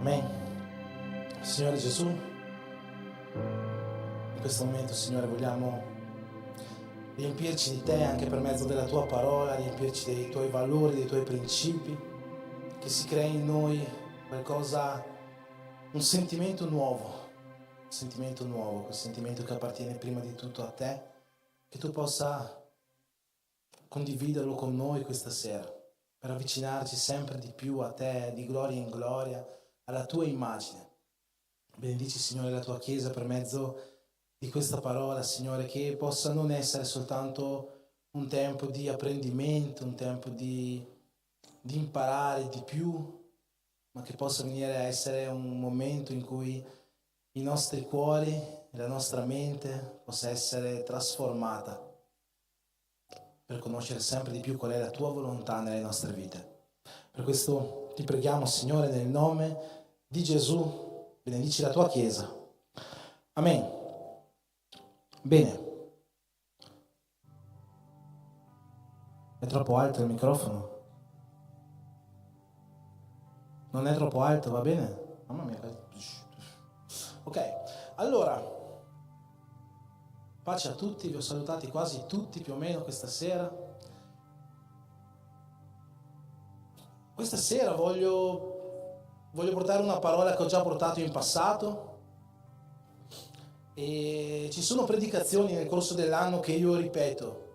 Amen. Signore Gesù, in questo momento, Signore, vogliamo riempirci di Te anche per mezzo della Tua parola, riempirci dei Tuoi valori, dei Tuoi principi, che si crei in noi qualcosa, un sentimento nuovo, quel sentimento che appartiene prima di tutto a Te, che Tu possa condividerlo con noi questa sera, per avvicinarci sempre di più a Te, di gloria in gloria, alla Tua immagine. Benedici, Signore, la Tua Chiesa per mezzo di questa parola, Signore, che possa non essere soltanto un tempo di apprendimento, un tempo di imparare di più, ma che possa venire a essere un momento in cui i nostri cuori, la nostra mente possa essere trasformata per conoscere sempre di più qual è la Tua volontà nelle nostre vite. Per questo ti preghiamo, Signore, nel nome di Gesù, benedici la Tua Chiesa. Amen. Bene. È troppo alto il microfono? Non è troppo alto, va bene? Mamma mia. Ok, allora, pace a tutti, vi ho salutati quasi tutti più o meno questa sera. Questa sera voglio portare una parola che ho già portato in passato, e ci sono predicazioni nel corso dell'anno che io ripeto.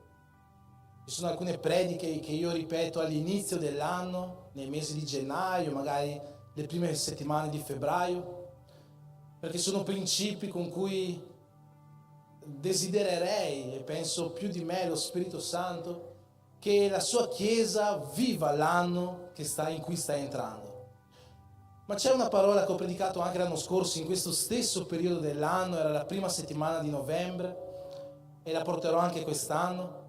Ci sono alcune prediche che io ripeto all'inizio dell'anno, nei mesi di gennaio, magari le prime settimane di febbraio, perché sono principi con cui desidererei, e penso più di me lo Spirito Santo, che la sua Chiesa viva l'anno in cui sta entrando. Ma c'è una parola che ho predicato anche l'anno scorso, in questo stesso periodo dell'anno, era la prima settimana di novembre, e la porterò anche quest'anno.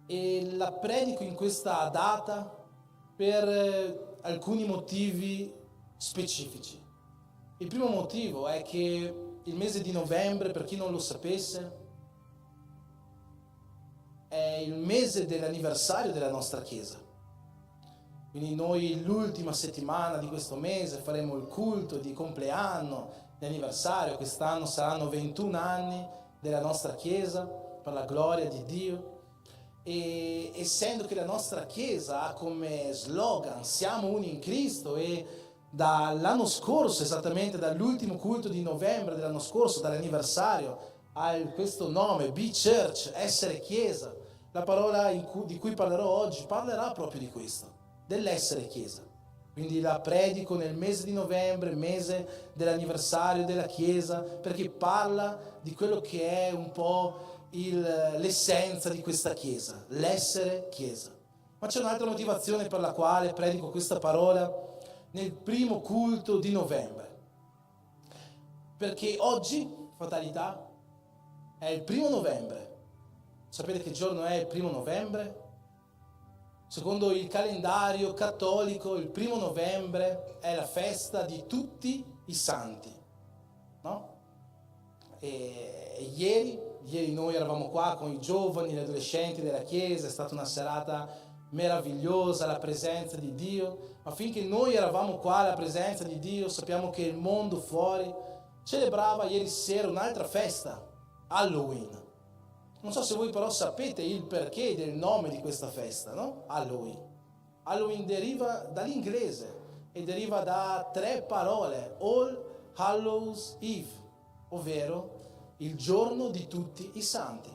E la predico in questa data per alcuni motivi specifici. Il primo motivo è che il mese di novembre, per chi non lo sapesse, è il mese dell'anniversario della nostra Chiesa. Quindi noi l'ultima settimana di questo mese faremo il culto di compleanno, di anniversario. Quest'anno saranno 21 anni della nostra Chiesa, per la gloria di Dio. E essendo che la nostra Chiesa ha come slogan "Siamo uni in Cristo", e dall'anno scorso, esattamente dall'ultimo culto di novembre dell'anno scorso, dall'anniversario, ha questo nome, Be Church, essere Chiesa. La parola di cui parlerò oggi parlerà proprio di questo, dell'essere Chiesa. Quindi la predico nel mese di novembre, mese dell'anniversario della Chiesa, perché parla di quello che è un po' l'essenza di questa Chiesa, l'essere Chiesa. Ma c'è un'altra motivazione per la quale predico questa parola nel primo culto di novembre. Perché oggi, fatalità, è il 1° novembre. Sapete che giorno è il 1° novembre? Secondo il calendario cattolico, il 1° novembre è la festa di tutti i santi, no? E ieri noi eravamo qua con i giovani, gli adolescenti della Chiesa, è stata una serata meravigliosa, la presenza di Dio, ma finché noi eravamo qua alla presenza di Dio, sappiamo che il mondo fuori celebrava ieri sera un'altra festa, Halloween. Non so se voi però sapete il perché del nome di questa festa, no? Halloween. Halloween deriva dall'inglese e deriva da 3 parole, All Hallows Eve, ovvero il giorno di tutti i santi.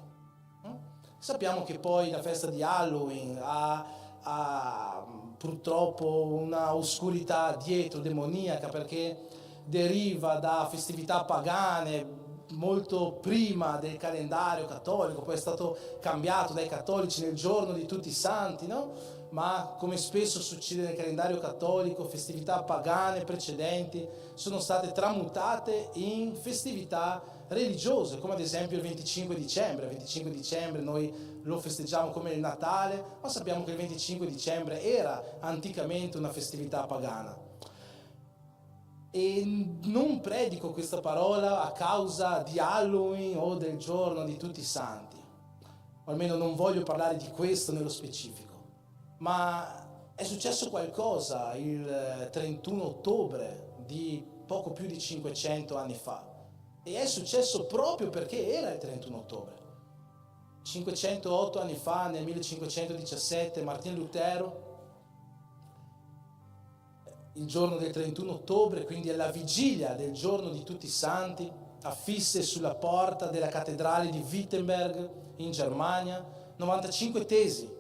Sappiamo che poi la festa di Halloween ha purtroppo una oscurità dietro, demoniaca, perché deriva da festività pagane molto prima del calendario cattolico, poi è stato cambiato dai cattolici nel giorno di tutti i santi, no? Ma come spesso succede nel calendario cattolico, festività pagane precedenti sono state tramutate in festività religiose, come ad esempio il 25 dicembre. Il 25 dicembre noi lo festeggiamo come il Natale, ma sappiamo che il 25 dicembre era anticamente una festività pagana. E non predico questa parola a causa di Halloween o del giorno di tutti i santi, o almeno non voglio parlare di questo nello specifico, ma è successo qualcosa il 31 ottobre di poco più di 500 anni fa. E è successo proprio perché era il 31 ottobre. 508 anni fa, nel 1517, Martin Lutero, il giorno del 31 ottobre, quindi alla vigilia del giorno di tutti i santi, affisse sulla porta della cattedrale di Wittenberg in Germania 95 tesi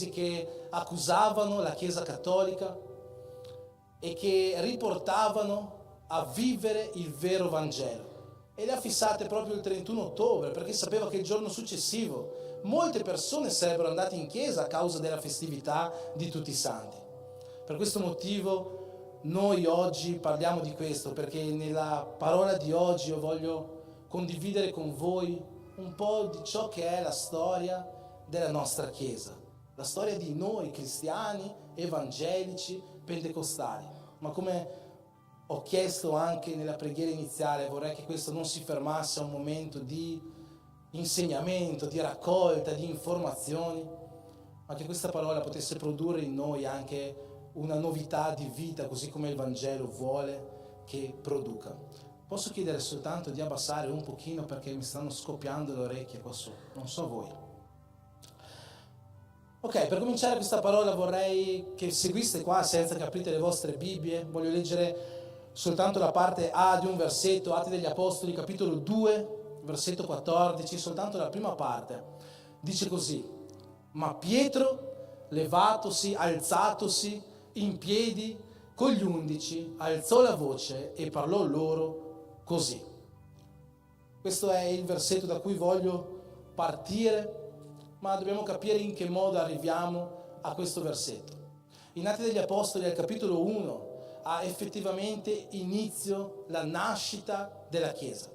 che accusavano la Chiesa cattolica e che riportavano a vivere il vero Vangelo. E le ha fissate proprio il 31 ottobre perché sapeva che il giorno successivo molte persone sarebbero andate in chiesa a causa della festività di tutti i santi. Per questo motivo noi oggi parliamo di questo, perché nella parola di oggi io voglio condividere con voi un po' di ciò che è la storia della nostra Chiesa, la storia di noi cristiani, evangelici, pentecostali. Ma come ho chiesto anche nella preghiera iniziale, vorrei che questo non si fermasse a un momento di insegnamento, di raccolta, di informazioni, ma che questa parola potesse produrre in noi anche una novità di vita, così come il Vangelo vuole che produca. Posso chiedere soltanto di abbassare un pochino perché mi stanno scoppiando le orecchie qua su, non so voi. Ok, per cominciare questa parola vorrei che seguiste qua senza che aprite le vostre Bibbie. Voglio leggere soltanto la parte A di un versetto, Atti degli Apostoli, capitolo 2, versetto 14, soltanto la prima parte. Dice così: ma Pietro, levatosi, alzatosi in piedi con gli 11, alzò la voce e parlò loro così. Questo è il versetto da cui voglio partire, ma dobbiamo capire in che modo arriviamo a questo versetto. In Atti degli Apostoli, al capitolo 1, ha effettivamente inizio la nascita della Chiesa.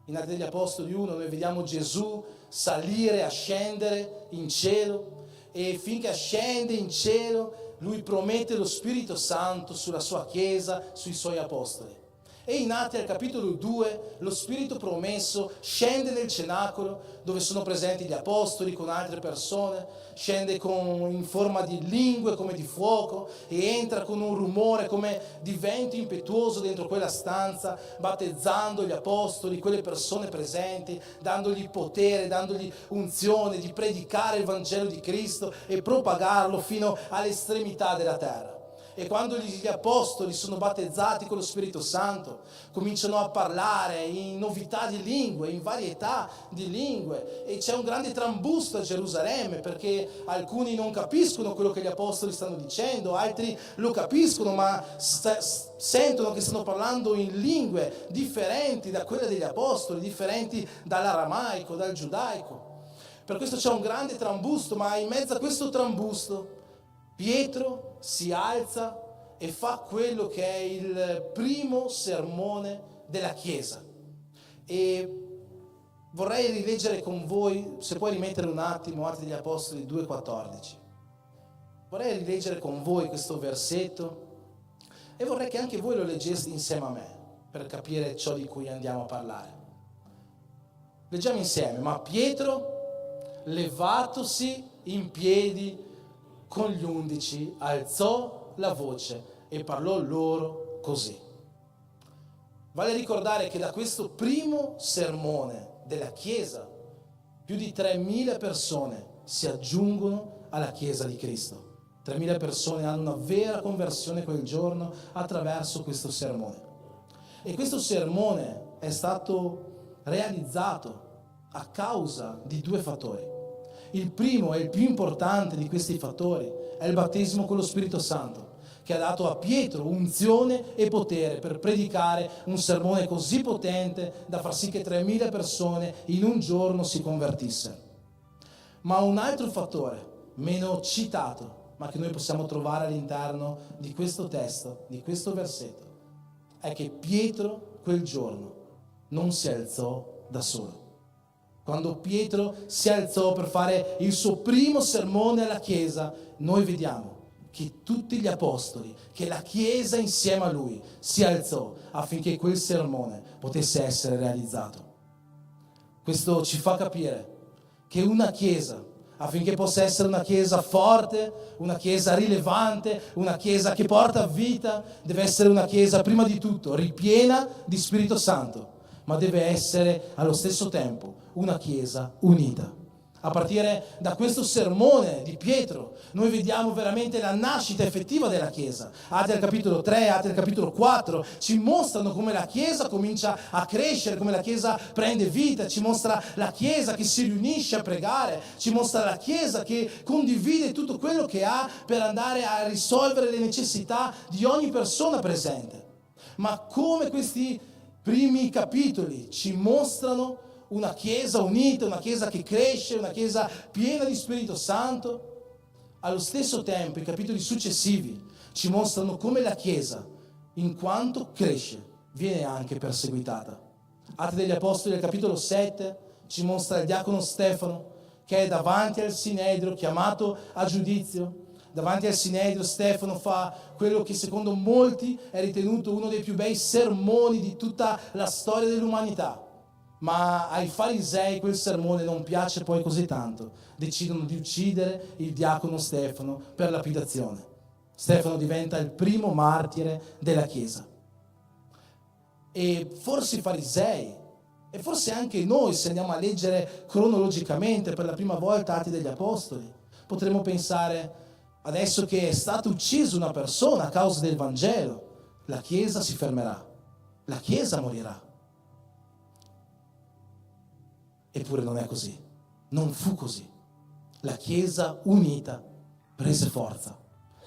In Atti degli Apostoli 1 noi vediamo Gesù salire, ascendere in cielo, e finché ascende in cielo lui promette lo Spirito Santo sulla sua Chiesa, sui suoi apostoli. E in Atti al capitolo 2 lo Spirito promesso scende nel cenacolo dove sono presenti gli apostoli con altre persone, scende in forma di lingue come di fuoco e entra con un rumore come di vento impetuoso dentro quella stanza, battezzando gli apostoli, quelle persone presenti, dandogli potere, dandogli unzione di predicare il Vangelo di Cristo e propagarlo fino all'estremità della terra. E quando gli apostoli sono battezzati con lo Spirito Santo, cominciano a parlare in novità di lingue, in varietà di lingue, e c'è un grande trambusto a Gerusalemme perché alcuni non capiscono quello che gli apostoli stanno dicendo, altri lo capiscono ma sentono che stanno parlando in lingue differenti da quelle degli apostoli, differenti dall'aramaico, dal giudaico. Per questo c'è un grande trambusto, ma in mezzo a questo trambusto Pietro si alza e fa quello che è il primo sermone della Chiesa. E vorrei rileggere con voi, se puoi rimettere un attimo, Atti degli Apostoli 2,14. Vorrei rileggere con voi questo versetto e vorrei che anche voi lo leggeste insieme a me per capire ciò di cui andiamo a parlare. Leggiamo insieme: ma Pietro, levatosi in piedi con gli 11, alzò la voce e parlò loro così. Vale ricordare che da questo primo sermone della Chiesa più di 3.000 persone si aggiungono alla Chiesa di Cristo. 3.000 persone hanno una vera conversione quel giorno attraverso questo sermone. E questo sermone è stato realizzato a causa di due fattori. Il primo e il più importante di questi fattori è il battesimo con lo Spirito Santo, che ha dato a Pietro unzione e potere per predicare un sermone così potente da far sì che 3.000 persone in un giorno si convertissero. Ma un altro fattore, meno citato, ma che noi possiamo trovare all'interno di questo testo, di questo versetto, è che Pietro quel giorno non si alzò da solo. Quando Pietro si alzò per fare il suo primo sermone alla Chiesa, noi vediamo che tutti gli apostoli, che la Chiesa insieme a lui si alzò affinché quel sermone potesse essere realizzato. Questo ci fa capire che una Chiesa affinché possa essere una chiesa forte, una chiesa rilevante, una chiesa che porta vita, deve essere una chiesa prima di tutto ripiena di Spirito Santo, ma deve essere allo stesso tempo una chiesa unita. A partire da questo sermone di Pietro, noi vediamo veramente la nascita effettiva della Chiesa. Atti al capitolo 3, Atti al capitolo 4, ci mostrano come la Chiesa comincia a crescere, come la Chiesa prende vita, ci mostra la Chiesa che si riunisce a pregare, ci mostra la Chiesa che condivide tutto quello che ha per andare a risolvere le necessità di ogni persona presente. Ma come questi primi capitoli ci mostrano una chiesa unita, una chiesa che cresce, una chiesa piena di Spirito Santo, allo stesso tempo i capitoli successivi ci mostrano come la chiesa, in quanto cresce, viene anche perseguitata. Atti degli Apostoli, al capitolo 7, ci mostra il diacono Stefano che è davanti al Sinedrio, chiamato a giudizio. Davanti al Sinedrio Stefano fa quello che secondo molti è ritenuto uno dei più bei sermoni di tutta la storia dell'umanità. Ma ai farisei quel sermone non piace poi così tanto. Decidono di uccidere il diacono Stefano per lapidazione. Stefano diventa il primo martire della Chiesa. E forse i farisei, e forse anche noi, se andiamo a leggere cronologicamente per la prima volta Atti degli Apostoli, potremmo pensare, adesso che è stata uccisa una persona a causa del Vangelo, la Chiesa si fermerà, la Chiesa morirà. Eppure non è così, non fu così. La Chiesa unita prese forza.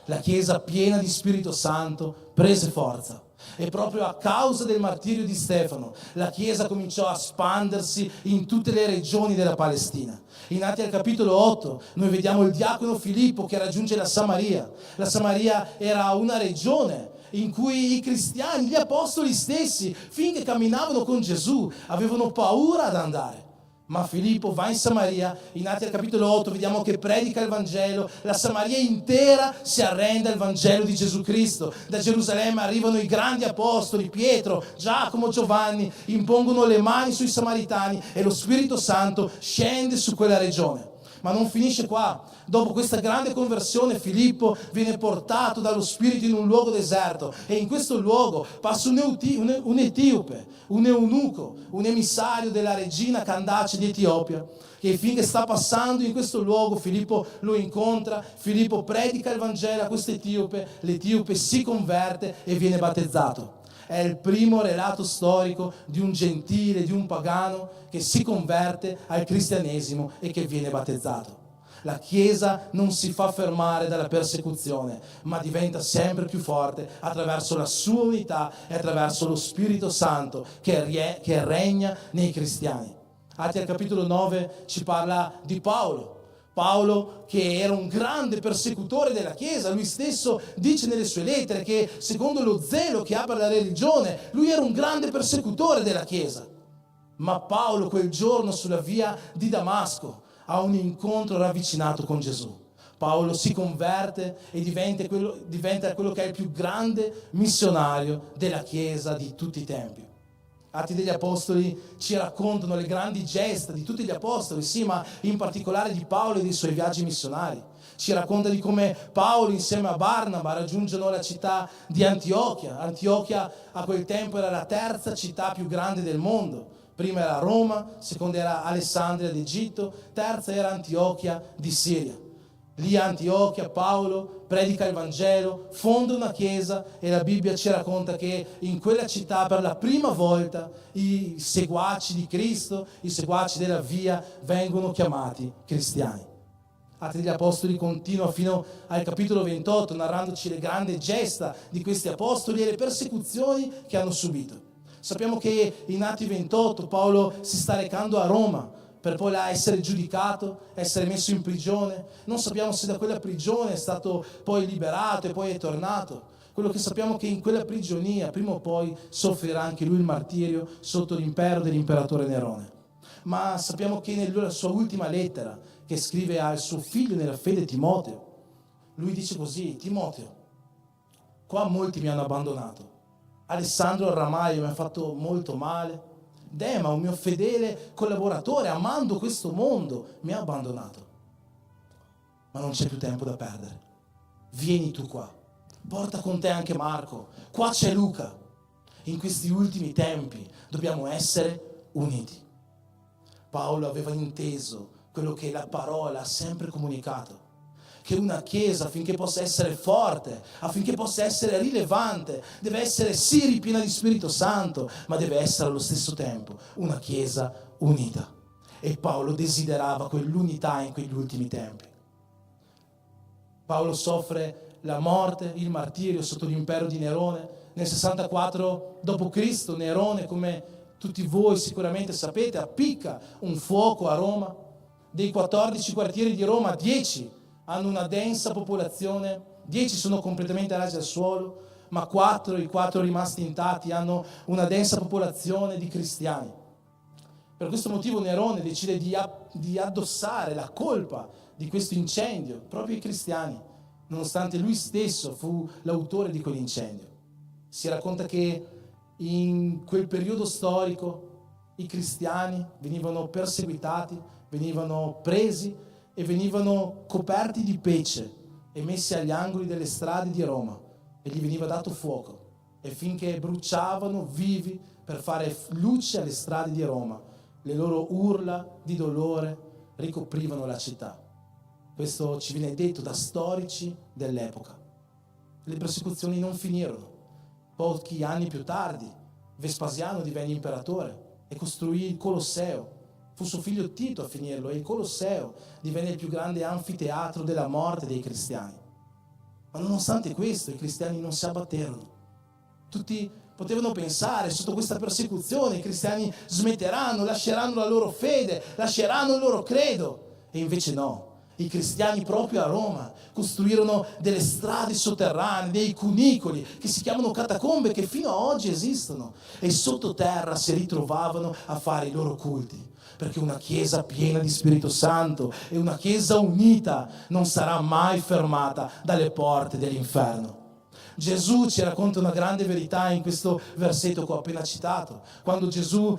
La Chiesa piena di Spirito Santo prese forza. E proprio a causa del martirio di Stefano, la Chiesa cominciò a espandersi in tutte le regioni della Palestina. In Atti al capitolo 8 noi vediamo il diacono Filippo che raggiunge la Samaria. La Samaria era una regione in cui i cristiani, gli apostoli stessi, finché camminavano con Gesù, avevano paura ad andare. Ma Filippo va in Samaria, in Atti al capitolo 8 vediamo che predica il Vangelo, la Samaria intera si arrende al Vangelo di Gesù Cristo. Da Gerusalemme arrivano i grandi apostoli, Pietro, Giacomo, Giovanni, impongono le mani sui Samaritani e lo Spirito Santo scende su quella regione. Ma non finisce qua. Dopo questa grande conversione Filippo viene portato dallo Spirito in un luogo deserto e in questo luogo passa un etiope, un eunuco, un emissario della regina Candace di Etiopia, che finché sta passando in questo luogo Filippo lo incontra, Filippo predica il Vangelo a questo etiope, l'etiope si converte e viene battezzato. È il primo relato storico di un gentile, di un pagano che si converte al cristianesimo e che viene battezzato. La Chiesa non si fa fermare dalla persecuzione, ma diventa sempre più forte attraverso la sua unità e attraverso lo Spirito Santo che regna nei cristiani. Atti al capitolo 9 ci parla di Paolo. Paolo, che era un grande persecutore della Chiesa, lui stesso dice nelle sue lettere che secondo lo zelo che ha per la religione, lui era un grande persecutore della Chiesa. Ma Paolo quel giorno sulla via di Damasco ha un incontro ravvicinato con Gesù. Paolo si converte e diventa quello che è il più grande missionario della Chiesa di tutti i tempi. Atti degli Apostoli ci raccontano le grandi gesta di tutti gli Apostoli, sì, ma in particolare di Paolo e dei suoi viaggi missionari. Ci racconta di come Paolo insieme a Barnaba raggiungono la città di Antiochia. Antiochia a quel tempo era la terza città più grande del mondo. Prima era Roma, seconda era Alessandria d'Egitto, terza era Antiochia di Siria. Lì a Antiochia Paolo predica il Vangelo, fonda una chiesa e la Bibbia ci racconta che in quella città per la prima volta i seguaci di Cristo, i seguaci della via vengono chiamati cristiani. Atti degli Apostoli continua fino al capitolo 28 narrandoci le grandi gesta di questi apostoli e le persecuzioni che hanno subito. Sappiamo che in Atti 28 Paolo si sta recando a Roma per poi là essere giudicato, essere messo in prigione. Non sappiamo se da quella prigione è stato poi liberato e poi è tornato. Quello che sappiamo è che in quella prigionia prima o poi soffrirà anche lui il martirio sotto l'impero dell'imperatore Nerone. Ma sappiamo che nella sua ultima lettera che scrive al suo figlio nella fede Timoteo, lui dice così: Timoteo, qua molti mi hanno abbandonato. Alessandro il Ramaio mi ha fatto molto male. Dema, un mio fedele collaboratore, amando questo mondo, mi ha abbandonato. ma non c'è più tempo da perdere. Vieni tu qua, porta con te anche Marco, qua c'è Luca. In questi ultimi tempi dobbiamo essere uniti. Paolo aveva inteso quello che la parola ha sempre comunicato, che una chiesa, affinché possa essere forte, affinché possa essere rilevante, deve essere sì ripiena di Spirito Santo, ma deve essere allo stesso tempo una chiesa unita. E Paolo desiderava quell'unità in quegli ultimi tempi. Paolo soffre la morte, il martirio sotto l'impero di Nerone. Nel 64 d.C. Nerone, come tutti voi sicuramente sapete, appicca un fuoco a Roma. Dei 14 quartieri di Roma, 10 hanno una densa popolazione, 10 sono completamente rasi al suolo, ma i 4 rimasti intatti hanno una densa popolazione di cristiani. Per questo motivo Nerone decide di addossare la colpa di questo incendio proprio ai cristiani, nonostante lui stesso fu l'autore di quell'incendio. Si racconta che in quel periodo storico i cristiani venivano perseguitati, venivano presi e venivano coperti di pece e messi agli angoli delle strade di Roma, e gli veniva dato fuoco, e finché bruciavano vivi per fare luce alle strade di Roma, le loro urla di dolore ricoprivano la città. Questo ci viene detto da storici dell'epoca. Le persecuzioni non finirono. Pochi anni più tardi Vespasiano divenne imperatore e costruì il Colosseo. Fu suo figlio Tito a finirlo, e il Colosseo divenne il più grande anfiteatro della morte dei cristiani. Ma nonostante questo, i cristiani non si abbatterono. Tutti potevano pensare, sotto questa persecuzione i cristiani smetteranno, lasceranno la loro fede, lasceranno il loro credo. E invece no. I cristiani proprio a Roma costruirono delle strade sotterranee, dei cunicoli che si chiamano catacombe, che fino ad oggi esistono, e sottoterra si ritrovavano a fare i loro culti, perché una chiesa piena di Spirito Santo e una chiesa unita non sarà mai fermata dalle porte dell'inferno. Gesù ci racconta una grande verità in questo versetto che ho appena citato, quando Gesù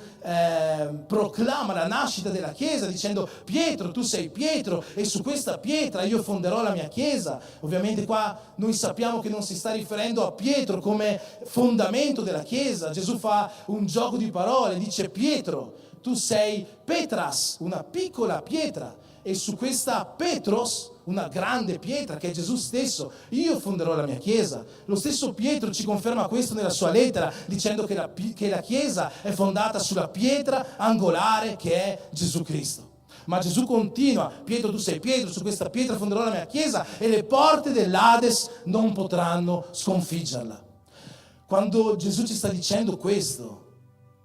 proclama la nascita della Chiesa dicendo: Pietro, tu sei Pietro, e su questa pietra io fonderò la mia Chiesa. Ovviamente qua noi sappiamo che non si sta riferendo a Pietro come fondamento della Chiesa. Gesù fa un gioco di parole, dice: Pietro, tu sei Petras, una piccola pietra, e su questa Petros, una grande pietra che è Gesù stesso, io fonderò la mia Chiesa. Lo stesso Pietro ci conferma questo nella sua lettera, dicendo che la Chiesa è fondata sulla pietra angolare che è Gesù Cristo. Ma Gesù continua: Pietro, tu sei Pietro, su questa pietra fonderò la mia Chiesa e le porte dell'Ades non potranno sconfiggerla. Quando Gesù ci sta dicendo questo,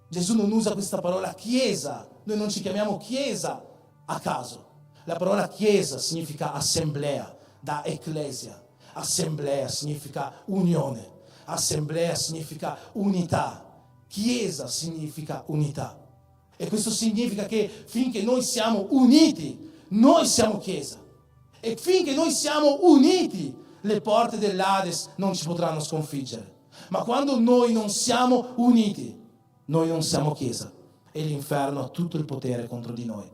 Gesù non usa questa parola Chiesa. Noi non ci chiamiamo Chiesa a caso. La parola Chiesa significa assemblea, da ecclesia. Assemblea significa unione. Assemblea significa unità. Chiesa significa unità. E questo significa che finché noi siamo uniti, noi siamo Chiesa. E finché noi siamo uniti, le porte dell'Ades non ci potranno sconfiggere. Ma quando noi non siamo uniti, noi non siamo Chiesa, e l'inferno ha tutto il potere contro di noi.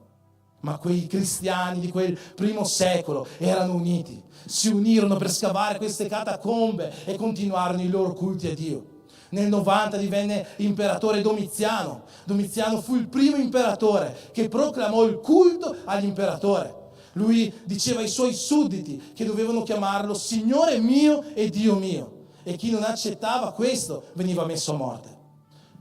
Ma quei cristiani di quel primo secolo erano uniti, si unirono per scavare queste catacombe e continuarono i loro culti a Dio. Nel 90 divenne imperatore Domiziano. Domiziano fu il primo imperatore che proclamò il culto all'imperatore. Lui diceva ai suoi sudditi che dovevano chiamarlo Signore mio e Dio mio, e chi non accettava questo veniva messo a morte.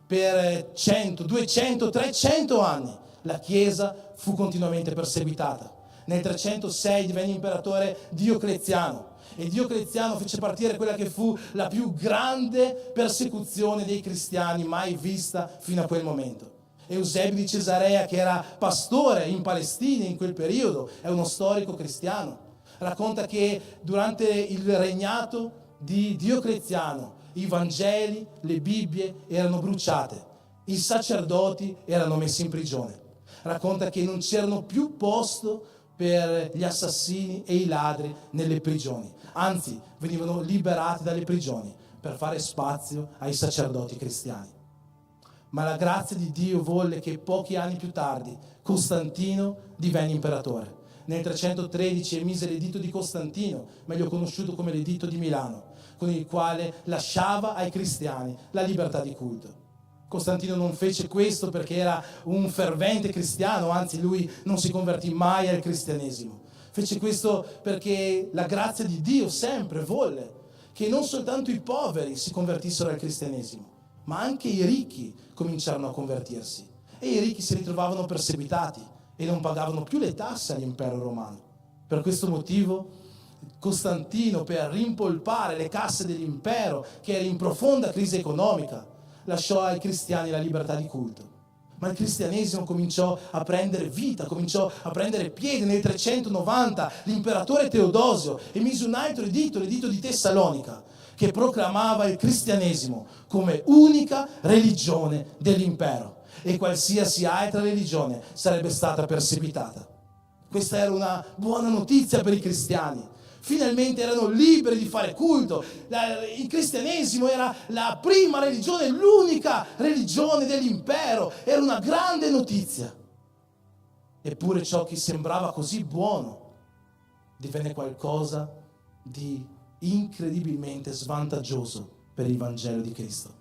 Per 100, 200, 300 anni la Chiesa fu continuamente perseguitata. Nel 306 divenne imperatore Diocleziano, e Diocleziano fece partire quella che fu la più grande persecuzione dei cristiani mai vista fino a quel momento. Eusebio di Cesarea, che era pastore in Palestina in quel periodo, è uno storico cristiano, racconta che durante il regnato di Diocleziano i Vangeli, le Bibbie erano bruciate, i sacerdoti erano messi in prigione. Racconta che non c'erano più posto per gli assassini e i ladri nelle prigioni, anzi venivano liberati dalle prigioni per fare spazio ai sacerdoti cristiani. Ma la grazia di Dio volle che pochi anni più tardi Costantino divenne imperatore. nel 313 emise l'editto di Costantino, meglio conosciuto come l'editto di Milano, con il quale lasciava ai cristiani la libertà di culto. Costantino non fece questo perché era un fervente cristiano, anzi lui non si convertì mai al cristianesimo. Fece questo perché la grazia di Dio sempre volle che non soltanto i poveri si convertissero al cristianesimo, ma anche i ricchi cominciarono a convertirsi. E i ricchi si ritrovavano perseguitati e non pagavano più le tasse all'impero romano. Per questo motivo Costantino, per rimpolpare le casse dell'impero, che era in profonda crisi economica, lasciò ai cristiani la libertà di culto. Ma il cristianesimo cominciò a prendere vita, cominciò a prendere piede. Nel 390 l'imperatore Teodosio emise un altro editto, l'editto di Tessalonica, che proclamava il cristianesimo come unica religione dell'impero e qualsiasi altra religione sarebbe stata perseguitata. Questa era una buona notizia per i cristiani. Finalmente erano liberi di fare culto. Il cristianesimo era la prima religione, l'unica religione dell'impero. Era una grande notizia. Eppure ciò che sembrava così buono divenne qualcosa di incredibilmente svantaggioso per il Vangelo di Cristo.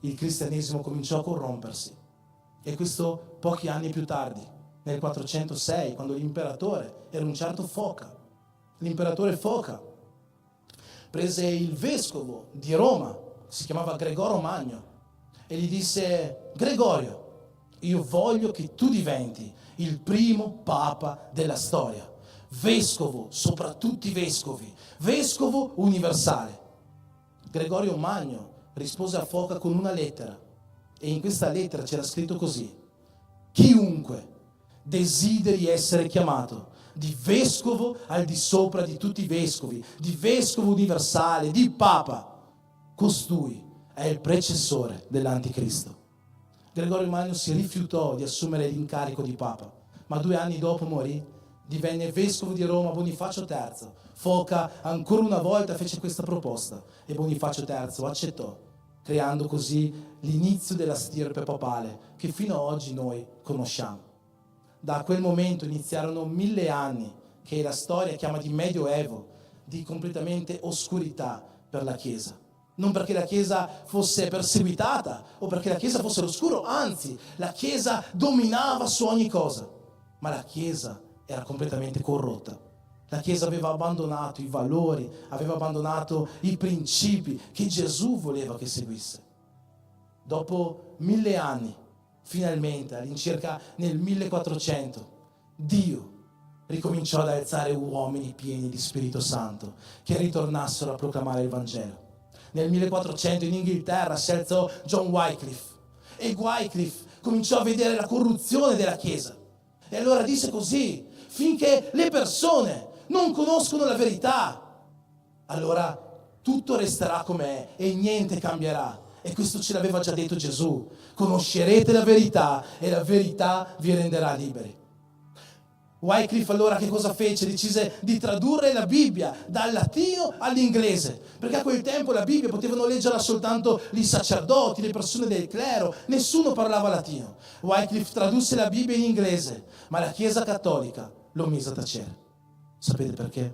Il cristianesimo cominciò a corrompersi, e questo pochi anni più tardi, nel 406, quando l'imperatore era un certo Foca. L'imperatore Foca prese il vescovo di Roma, si chiamava Gregorio Magno, e gli disse: Gregorio, io voglio che tu diventi il primo papa della storia, vescovo sopra tutti i vescovi, vescovo universale. Gregorio Magno rispose a Foca con una lettera, e in questa lettera c'era scritto così: chiunque desideri essere chiamato di vescovo al di sopra di tutti i vescovi, di vescovo universale, di papa, costui è il precessore dell'anticristo. Gregorio Magno si rifiutò di assumere l'incarico di papa, ma 2 anni dopo morì. Divenne vescovo di Roma Bonifacio III. Foca ancora una volta fece questa proposta e Bonifacio III accettò, creando così l'inizio della stirpe papale che fino ad oggi noi conosciamo. Da quel momento iniziarono 1000 anni che la storia chiama di Medioevo, di completamente oscurità per la Chiesa. Non perché la Chiesa fosse perseguitata o perché la Chiesa fosse all'oscuro, anzi, la Chiesa dominava su ogni cosa, ma la Chiesa era completamente corrotta. La Chiesa aveva abbandonato i valori, aveva abbandonato i principi che Gesù voleva che seguisse. Dopo 1000 anni, finalmente, all'incirca nel 1400, Dio ricominciò ad alzare uomini pieni di Spirito Santo che ritornassero a proclamare il Vangelo. Nel 1400 in Inghilterra si alzò John Wycliffe, e Wycliffe cominciò a vedere la corruzione della Chiesa. E allora disse così: finché le persone non conoscono la verità, allora tutto resterà com'è e niente cambierà. E questo ce l'aveva già detto Gesù: conoscerete la verità e la verità vi renderà liberi. Wycliffe allora che cosa fece? Decise di tradurre la Bibbia dal latino all'inglese, perché a quel tempo la Bibbia potevano leggerla soltanto i sacerdoti, le persone del clero, nessuno parlava latino. Wycliffe tradusse la Bibbia in inglese, ma la Chiesa cattolica lo mise a tacere. Sapete perché?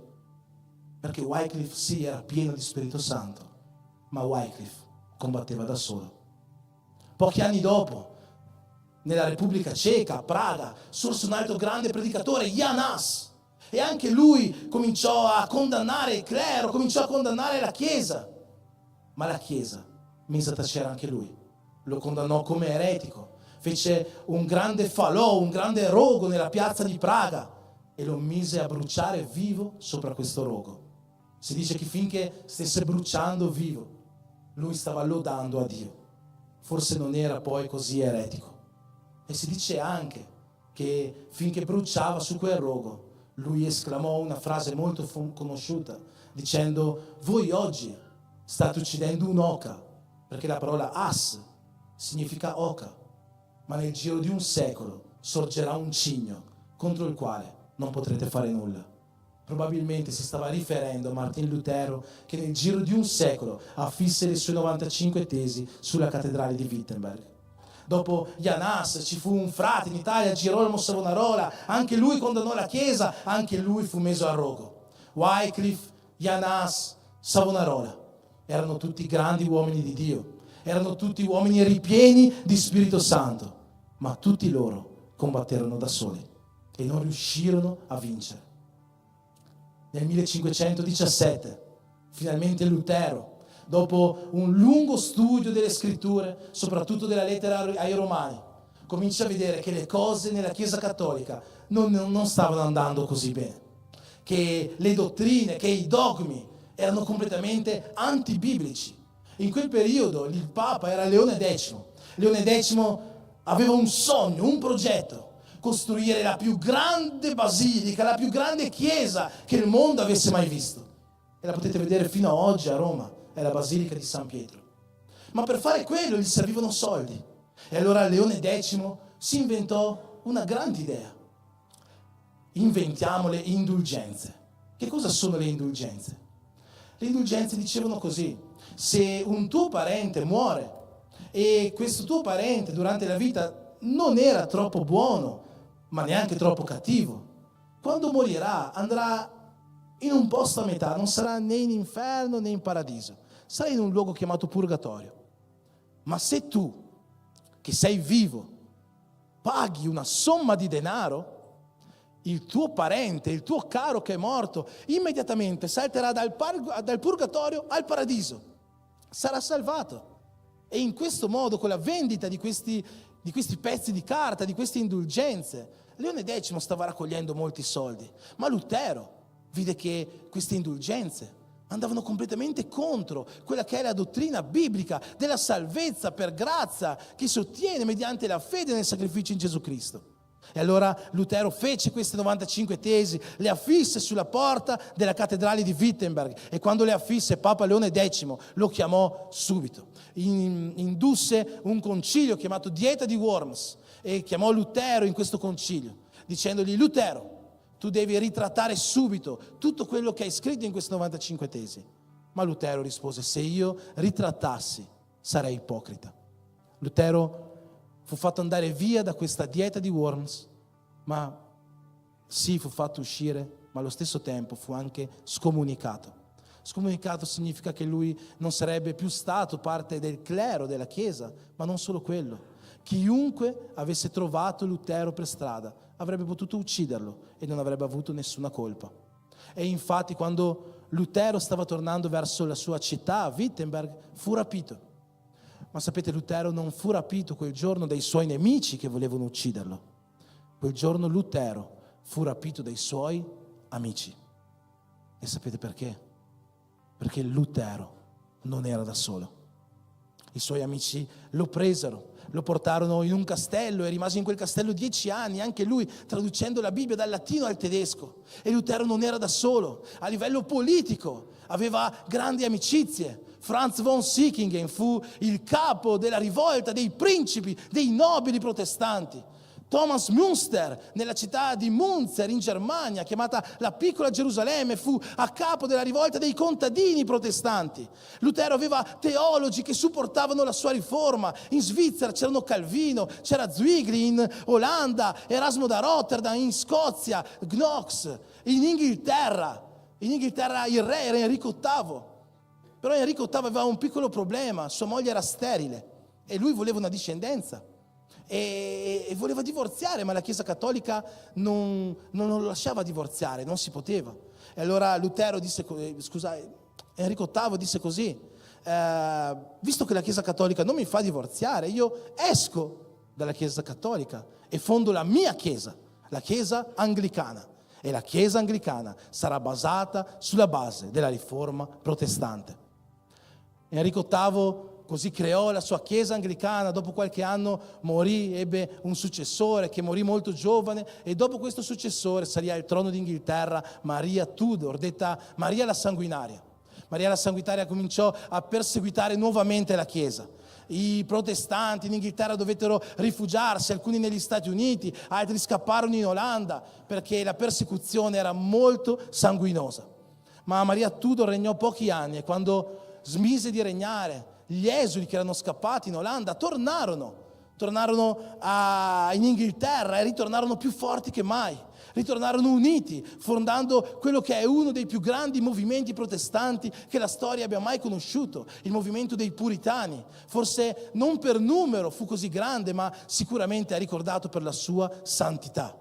Perché Wycliffe sì era pieno di Spirito Santo, ma Wycliffe combatteva da solo. Pochi anni dopo, nella Repubblica Ceca, a Praga, sorse un altro grande predicatore, Jan Hus, e anche lui cominciò a condannare il clero, cominciò a condannare la Chiesa, ma la Chiesa mise a tacere anche lui, lo condannò come eretico, fece un grande falò, un grande rogo nella piazza di Praga e lo mise a bruciare vivo sopra questo rogo. Si dice che finché stesse bruciando vivo, lui stava lodando a Dio. Forse non era poi così eretico. E si dice anche che finché bruciava su quel rogo, lui esclamò una frase molto conosciuta, dicendo: voi oggi state uccidendo un'oca, perché la parola as significa oca, ma nel giro di un secolo sorgerà un cigno contro il quale non potrete fare nulla. Probabilmente si stava riferendo a Martin Lutero, che nel giro di un secolo affisse le sue 95 tesi sulla cattedrale di Wittenberg. Dopo Janas ci fu un frate in Italia, Girolamo Savonarola, anche lui condannò la Chiesa, anche lui fu messo a rogo. Wycliffe, Janas, Savonarola, erano tutti grandi uomini di Dio, erano tutti uomini ripieni di Spirito Santo, ma tutti loro combatterono da soli e non riuscirono a vincere. Nel 1517, finalmente Lutero, dopo un lungo studio delle scritture, soprattutto della lettera ai Romani, comincia a vedere che le cose nella Chiesa cattolica non stavano andando così bene, che le dottrine, che i dogmi erano completamente antibiblici. In quel periodo il Papa era Leone X. Leone X aveva un sogno, un progetto: costruire la più grande basilica, la più grande chiesa che il mondo avesse mai visto. E la potete vedere fino ad oggi a Roma, è la Basilica di San Pietro. Ma per fare quello gli servivano soldi. E allora Leone X si inventò una grande idea. Inventiamo le indulgenze. Che cosa sono le indulgenze? Le indulgenze dicevano così: se un tuo parente muore e questo tuo parente durante la vita non era troppo buono, ma neanche troppo cattivo, quando morirà andrà in un posto a metà, non sarà né in inferno né in paradiso, sarà in un luogo chiamato purgatorio. Ma se tu, che sei vivo, paghi una somma di denaro, il tuo parente, il tuo caro che è morto, immediatamente salterà dal purgatorio al paradiso, sarà salvato. E in questo modo, con la vendita di questi pezzi di carta, di queste indulgenze, Leone X stava raccogliendo molti soldi, ma Lutero vide che queste indulgenze andavano completamente contro quella che è la dottrina biblica della salvezza per grazia che si ottiene mediante la fede nel sacrificio in Gesù Cristo. E allora Lutero fece queste 95 tesi, le affisse sulla porta della cattedrale di Wittenberg, e quando le affisse Papa Leone X lo chiamò subito. Indusse un concilio chiamato Dieta di Worms e chiamò Lutero in questo concilio, dicendogli: Lutero, tu devi ritrattare subito tutto quello che hai scritto in queste 95 tesi. Ma Lutero rispose: se io ritrattassi sarei ipocrita. Lutero fu fatto andare via da questa Dieta di Worms, ma sì, fu fatto uscire, ma allo stesso tempo fu anche scomunicato. Scomunicato significa che lui non sarebbe più stato parte del clero della Chiesa, ma non solo quello. Chiunque avesse trovato Lutero per strada avrebbe potuto ucciderlo e non avrebbe avuto nessuna colpa. E infatti quando Lutero stava tornando verso la sua città, Wittenberg, fu rapito. Ma sapete, Lutero non fu rapito quel giorno dai suoi nemici che volevano ucciderlo. Quel giorno Lutero fu rapito dai suoi amici. E sapete perché? Perché Lutero non era da solo. I suoi amici lo presero, lo portarono in un castello e rimase in quel castello 10 anni, anche lui traducendo la Bibbia dal latino al tedesco. E Lutero non era da solo. A livello politico aveva grandi amicizie. Franz von Sickingen fu il capo della rivolta dei principi, dei nobili protestanti. Thomas Münster, nella città di Münster in Germania, chiamata la piccola Gerusalemme, fu a capo della rivolta dei contadini protestanti. Lutero aveva teologi che supportavano la sua riforma. In Svizzera c'erano Calvino, c'era Zwingli, in Olanda Erasmo da Rotterdam, in Scozia Knox, in Inghilterra il re era Enrico VIII. Però Enrico VIII aveva un piccolo problema: sua moglie era sterile e lui voleva una discendenza. E voleva divorziare, ma la Chiesa cattolica non lo lasciava divorziare, non si poteva. E allora Lutero disse, Enrico VIII disse così: visto che la Chiesa cattolica non mi fa divorziare, io esco dalla Chiesa cattolica e fondo la mia Chiesa, la Chiesa anglicana. E la Chiesa anglicana sarà basata sulla base della riforma protestante. Enrico VIII così creò la sua Chiesa anglicana. Dopo qualche anno morì, ebbe un successore che morì molto giovane, e dopo questo successore salì al trono d'Inghilterra Maria Tudor, detta Maria la Sanguinaria. Maria la Sanguinaria cominciò a perseguitare nuovamente la Chiesa. I protestanti in Inghilterra dovettero rifugiarsi, alcuni negli Stati Uniti, altri scapparono in Olanda perché la persecuzione era molto sanguinosa. Ma Maria Tudor regnò pochi anni, e quando smise di regnare, gli esuli che erano scappati in Olanda tornarono tornarono in Inghilterra e ritornarono più forti che mai. Ritornarono uniti, fondando quello che è uno dei più grandi movimenti protestanti che la storia abbia mai conosciuto, il movimento dei Puritani. Forse non per numero fu così grande, ma sicuramente è ricordato per la sua santità.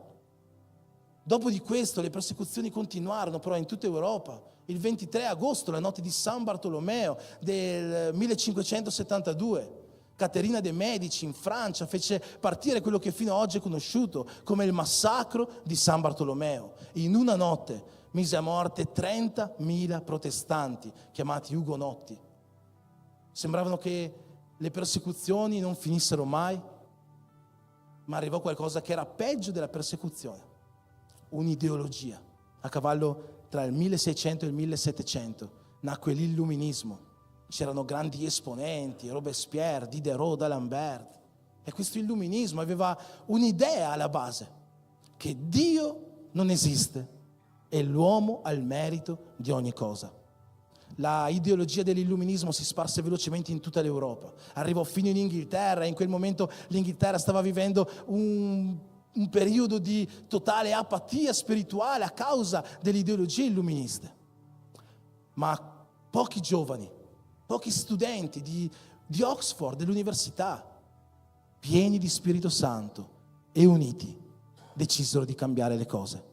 Dopo di questo le persecuzioni continuarono però in tutta Europa. Il 23 agosto, la notte di San Bartolomeo del 1572, Caterina de' Medici in Francia fece partire quello che fino ad oggi è conosciuto come il massacro di San Bartolomeo. In una notte mise a morte 30.000 protestanti, chiamati ugonotti. Sembravano che le persecuzioni non finissero mai, ma arrivò qualcosa che era peggio della persecuzione. Un'ideologia. A cavallo tra il 1600 e il 1700 nacque l'illuminismo. C'erano grandi esponenti, Robespierre, Diderot, D'Alembert. E questo illuminismo aveva un'idea alla base, che Dio non esiste e l'uomo ha il merito di ogni cosa. La ideologia dell'illuminismo si sparse velocemente in tutta l'Europa. Arrivò fino in Inghilterra e in quel momento l'Inghilterra stava vivendo un periodo di totale apatia spirituale a causa delle ideologie illuministe. Ma pochi giovani, pochi studenti di Oxford, dell'università, pieni di Spirito Santo e uniti, decisero di cambiare le cose.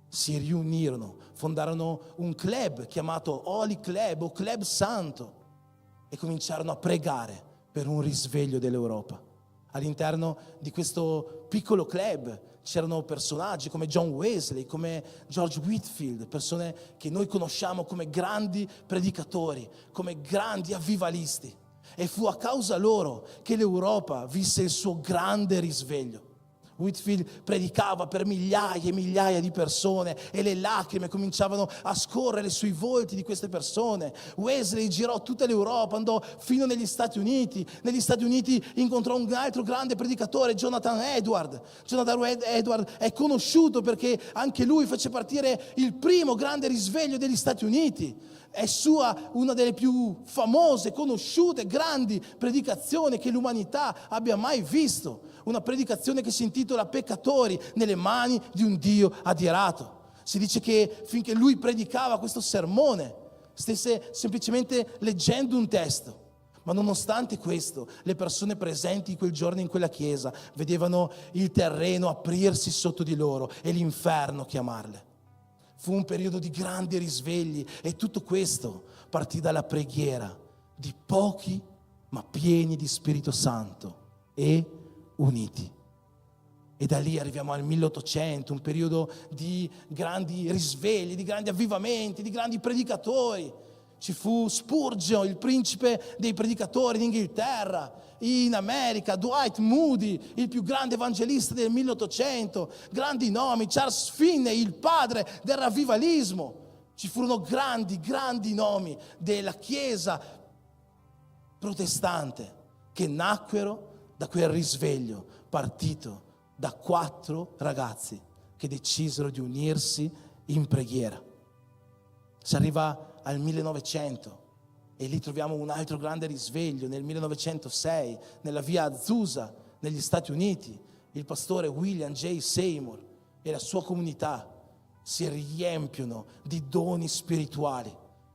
Si riunirono, fondarono un club chiamato Holy Club o Club Santo e cominciarono a pregare per un risveglio dell'Europa. All'interno di questo piccolo club c'erano personaggi come John Wesley, come George Whitefield, persone che noi conosciamo come grandi predicatori, come grandi avvivalisti. E fu a causa loro che l'Europa visse il suo grande risveglio. Whitefield predicava per migliaia e migliaia di persone e le lacrime cominciavano a scorrere sui volti di queste persone. Wesley girò tutta l'Europa, andò fino negli Stati Uniti. Negli Stati Uniti incontrò un altro grande predicatore, Jonathan Edwards. Jonathan Edwards è conosciuto perché anche lui fece partire il primo grande risveglio degli Stati Uniti. È sua una delle più famose, conosciute, grandi predicazioni che l'umanità abbia mai visto. Una predicazione che si intitola Peccatori nelle mani di un Dio adirato. Si dice che finché lui predicava questo sermone, stesse semplicemente leggendo un testo. Ma nonostante questo, le persone presenti quel giorno in quella chiesa vedevano il terreno aprirsi sotto di loro e l'inferno chiamarle. Fu un periodo di grandi risvegli e tutto questo partì dalla preghiera di pochi ma pieni di Spirito Santo e uniti. E da lì arriviamo al 1800, un periodo di grandi risvegli, di grandi avvivamenti, di grandi predicatori. Ci fu Spurgeon, il principe dei predicatori d'Inghilterra. In America, Dwight Moody, il più grande evangelista del 1800, grandi nomi, Charles Finney, il padre del ravvivalismo. Ci furono grandi nomi della Chiesa protestante che nacquero da quel risveglio partito da 4 ragazzi che decisero di unirsi in preghiera. Si arriva al 1900 e lì troviamo un altro grande risveglio. Nel 1906 nella via Azusa negli Stati Uniti il pastore William J. Seymour e la sua comunità si riempiono di doni spirituali.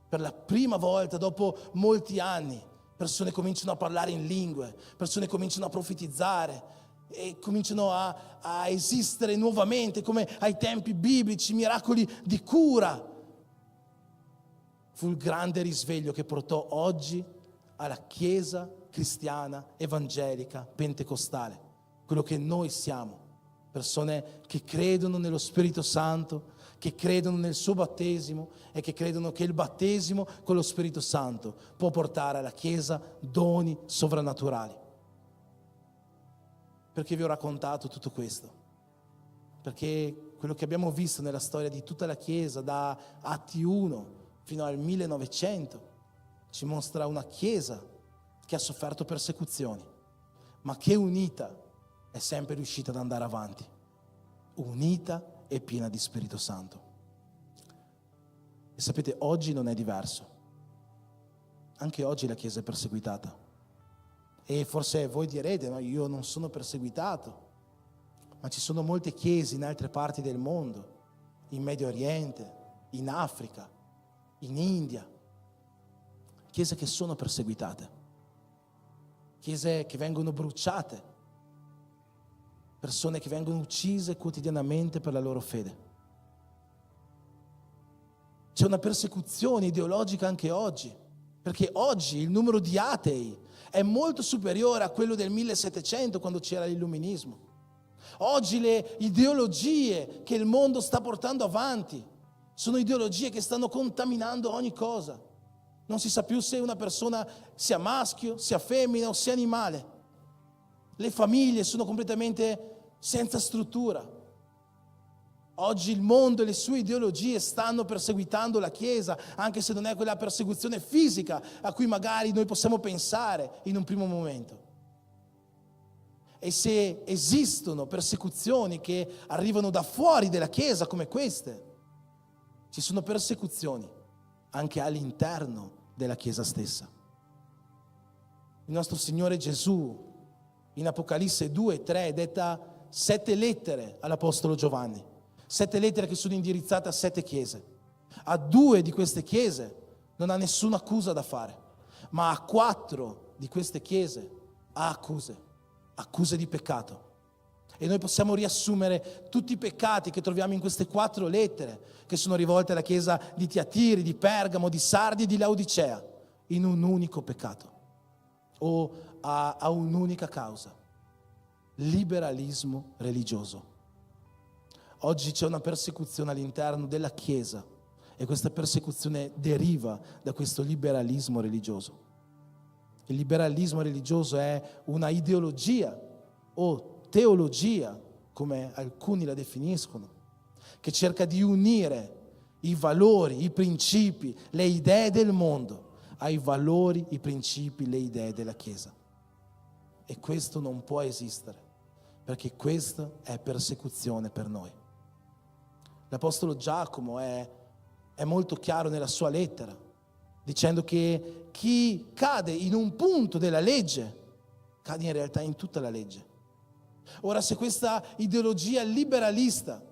Per la prima volta dopo molti anni persone cominciano a parlare in lingue, persone cominciano a profetizzare e cominciano a esistere nuovamente come ai tempi biblici, miracoli di cura. Fu il grande risveglio che portò oggi alla Chiesa cristiana, evangelica, pentecostale, quello che noi siamo, persone che credono nello Spirito Santo, che credono nel suo battesimo e che credono che il battesimo con lo Spirito Santo può portare alla Chiesa doni sovrannaturali. Perché vi ho raccontato tutto questo? Perché quello che abbiamo visto nella storia di tutta la Chiesa, da Atti 1 fino al 1900, ci mostra una Chiesa che ha sofferto persecuzioni, ma che unita è sempre riuscita ad andare avanti, unita e piena di Spirito Santo. E sapete, oggi non è diverso. Anche oggi la Chiesa è perseguitata E forse voi direte, no, io non sono perseguitato, ma ci sono molte chiese in altre parti del mondo, in Medio Oriente, in Africa, in India, chiese che sono perseguitate, chiese che vengono bruciate, persone che vengono uccise quotidianamente per la loro fede. C'è una persecuzione ideologica anche oggi, perché oggi il numero di atei è molto superiore a quello del 1700, quando c'era l'illuminismo. Oggi le ideologie che il mondo sta portando avanti sono ideologie che stanno contaminando ogni cosa. Non si sa più se una persona sia maschio, sia femmina o sia animale. Le famiglie sono completamente senza struttura. Oggi il mondo e le sue ideologie stanno perseguitando la Chiesa, anche se non è quella persecuzione fisica a cui magari noi possiamo pensare in un primo momento. E se esistono persecuzioni che arrivano da fuori della Chiesa come queste, ci sono persecuzioni anche all'interno della Chiesa stessa. Il nostro Signore Gesù in Apocalisse 2:3 detta 7 lettere all'Apostolo Giovanni. 7 lettere che sono indirizzate a 7 chiese. A 2 di queste chiese non ha nessuna accusa da fare, ma a 4 di queste chiese ha accuse di peccato. E noi possiamo riassumere tutti i peccati che troviamo in queste 4 lettere, che sono rivolte alla chiesa di Tiatiri, di Pergamo, di Sardi e di Laodicea, in un unico peccato o a un'unica causa: liberalismo religioso. Oggi c'è una persecuzione all'interno della Chiesa e questa persecuzione deriva da questo liberalismo religioso. Il liberalismo religioso è una ideologia o teologia, come alcuni la definiscono, che cerca di unire i valori, i principi, le idee del mondo ai valori, i principi, le idee della Chiesa. E questo non può esistere, perché questa è persecuzione per noi. L'Apostolo Giacomo è molto chiaro nella sua lettera, dicendo che chi cade in un punto della legge, cade in realtà in tutta la legge. Ora, se questa ideologia liberalista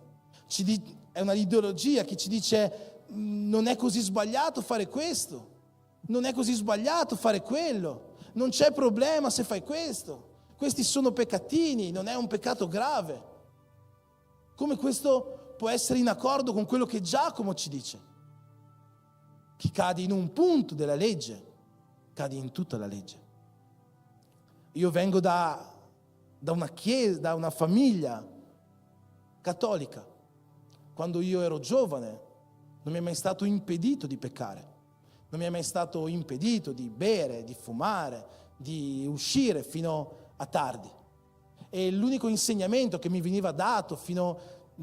è una ideologia che ci dice non è così sbagliato fare questo, non è così sbagliato fare quello, non c'è problema se fai questo, questi sono peccatini, non è un peccato grave, come questo può essere in accordo con quello che Giacomo ci dice? Chi cade in un punto della legge, cade in tutta la legge. Io vengo da una chiesa, da una famiglia cattolica. Quando io ero giovane non mi è mai stato impedito di peccare, non mi è mai stato impedito di bere, di fumare, di uscire fino a tardi. E l'unico insegnamento che mi veniva dato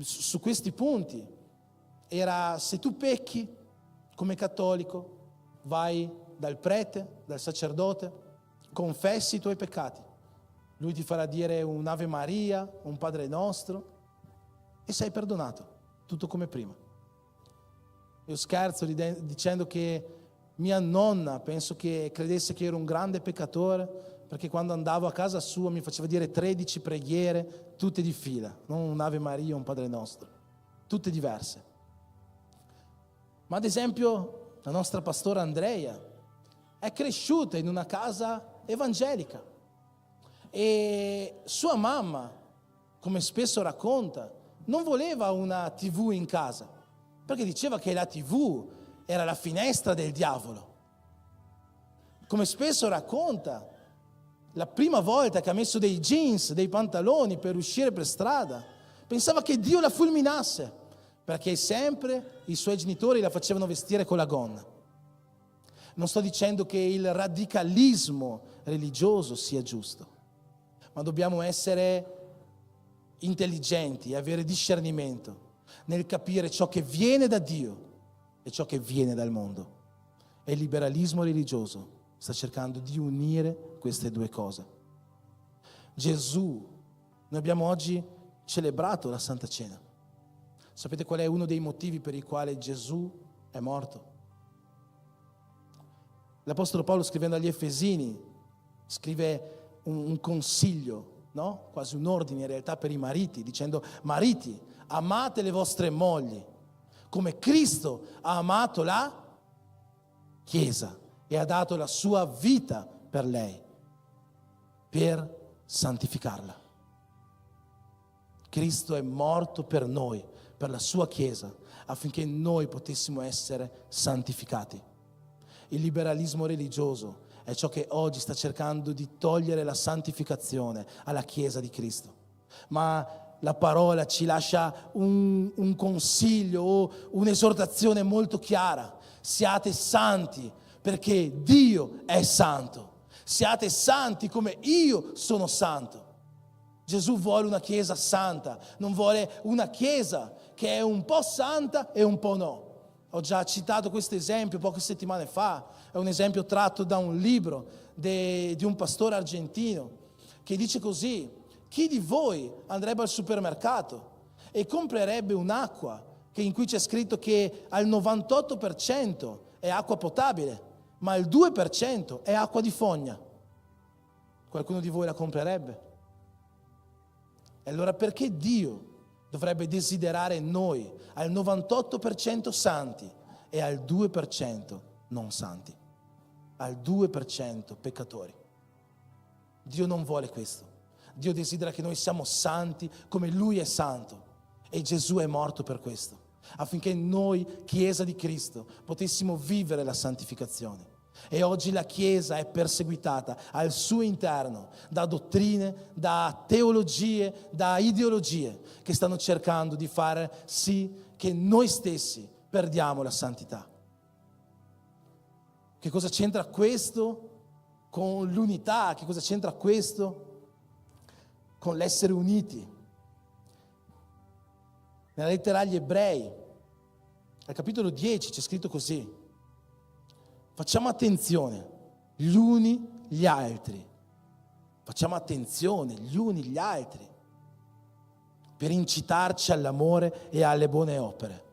su questi punti era: se tu pecchi come cattolico, vai dal prete, dal sacerdote, confessi i tuoi peccati, lui ti farà dire un Ave Maria, un Padre Nostro e sei perdonato, tutto come prima. Io scherzo dicendo che mia nonna penso che credesse che ero un grande peccatore, perché quando andavo a casa sua mi faceva dire 13 preghiere, tutte di fila, non un Ave Maria, un Padre Nostro, tutte diverse. Ma ad esempio la nostra pastora Andrea è cresciuta in una casa evangelica e sua mamma, come spesso racconta, non voleva una TV in casa, perché diceva che la TV era la finestra del diavolo. Come spesso racconta, la prima volta che ha messo dei jeans, dei pantaloni per uscire per strada, pensava che Dio la fulminasse, perché sempre i suoi genitori la facevano vestire con la gonna. Non sto dicendo che il radicalismo religioso sia giusto, ma dobbiamo essere intelligenti e avere discernimento nel capire ciò che viene da Dio e ciò che viene dal mondo. E il liberalismo religioso sta cercando di unire queste due cose. Gesù, noi abbiamo oggi celebrato la Santa Cena. Sapete qual è uno dei motivi per i quali Gesù è morto? L'Apostolo Paolo, scrivendo agli Efesini, scrive un consiglio, no? Quasi un ordine in realtà per i mariti, dicendo: mariti, amate le vostre mogli come Cristo ha amato la Chiesa e ha dato la sua vita per lei, per santificarla. Cristo è morto per noi, per la sua Chiesa, affinché noi potessimo essere santificati. Il liberalismo religioso è ciò che oggi sta cercando di togliere la santificazione alla Chiesa di Cristo. Ma la parola ci lascia un consiglio o un'esortazione molto chiara: siate santi perché Dio è santo. Siate santi come io sono santo. Gesù vuole una Chiesa santa, non vuole una Chiesa che è un po' santa e un po' no. Ho già citato questo esempio poche settimane fa, è un esempio tratto da un libro di un pastore argentino che dice così: chi di voi andrebbe al supermercato e comprerebbe un'acqua in cui c'è scritto che al 98% è acqua potabile, ma il 2% è acqua di fogna? Qualcuno di voi la comprerebbe? E allora perché Dio dovrebbe desiderare noi al 98% santi e al 2% non santi, al 2% peccatori? Dio non vuole questo. Dio desidera che noi siamo santi come Lui è santo, e Gesù è morto per questo, affinché noi, Chiesa di Cristo, potessimo vivere la santificazione. E oggi la Chiesa è perseguitata al suo interno da dottrine, da teologie, da ideologie che stanno cercando di fare sì che noi stessi perdiamo la santità. Che cosa c'entra questo con l'unità? Che cosa c'entra questo con l'essere uniti? Nella lettera agli Ebrei, al capitolo 10, c'è scritto così: facciamo attenzione gli uni gli altri. Facciamo attenzione gli uni gli altri per incitarci all'amore e alle buone opere,